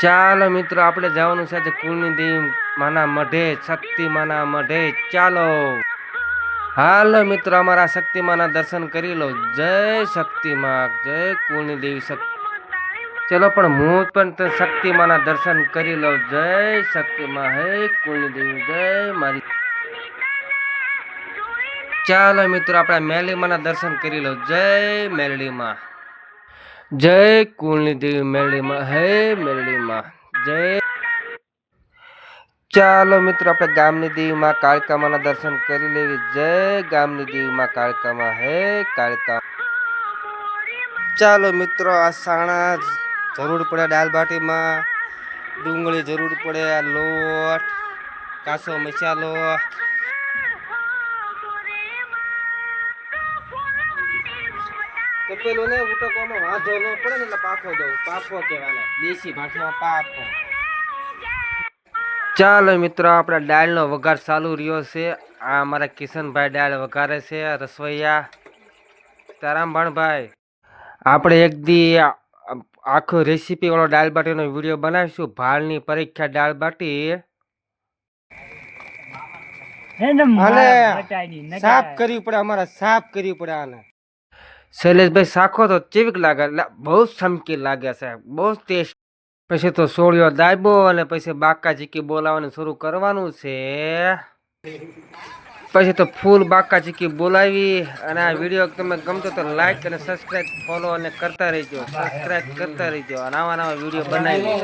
ચાલો મિત્રો આપણે જવાનું છે આજે કુળની દેવી માના મઢે, શક્તિ માના મઢે. ચાલો હાલો મિત્રો, અમારા શક્તિ માના દર્શન કરી લો. જય શક્તિ માં, જય કુળની દેવી શક્તિ. ચલો પણ હું પણ શક્તિ માના દર્શન કરી લો. જય શક્તિ માં, હે કુળની દેવી, જય મારી. ચાલો મિત્રો આપણે મેલડી માના દર્શન કરી લો. જય મેલડી માં, જય કુળની દેવી મેલડી માં, હે મેલડી માં, જય. ચાલો મિત્રો આપણે ગામની દેવી માં કાળકા માના દર્શન કરી લેવી. જય ગામની દેવી માં કાળકા માં, હે કાળકા. ચાલો મિત્રો આ સાણા જરૂર પડે, દાલ બાટીમાં ડુંગળી જરૂર પડે, લોટ, કાસો મસાલો. તો પેલો ને ઉટકવામાં વાંધો ન પડે ને એટલે પાફો દઉં. પાફો કહેવાના, દેશી ભાષામાં પાફો. ચાલો મિત્રો આપણે દાળનો વઘાર ચાલુ રહ્યો છે. આ અમારા કિશનભાઈ દાળ વઘારે છે, રસોઈયા. તારામ ભણભાઈ આપણે એક દી આખો રેસીપી વાળો દાળ બાટીનો વિડીયો બનાવીશું. ભાળની પરીક્ષા દાળ બાટી સાફ કરવી પડે, અમારે સાફ કરવી પડે. આને શૈલેષભાઈ શાખો તો ચેવીક લાગે, બહુ ચમકી લાગે છે, બહુ ટેસ્ટ. પછી તો સોળિયો દાયબો અને પછી બાકા ચીકી બોલાવવાનું શરૂ કરવાનું છે. પછી તો ફૂલ બાકા ચીકી બોલાવી. અને આ વિડીયો તમે ગમતો તો લાઈક અને સબસ્ક્રાઈબ, ફોલો અને કરતા રહેજો. સબસ્ક્રાઈબ કરતા રહેજો, નવા નવા વિડીયો બનાવી.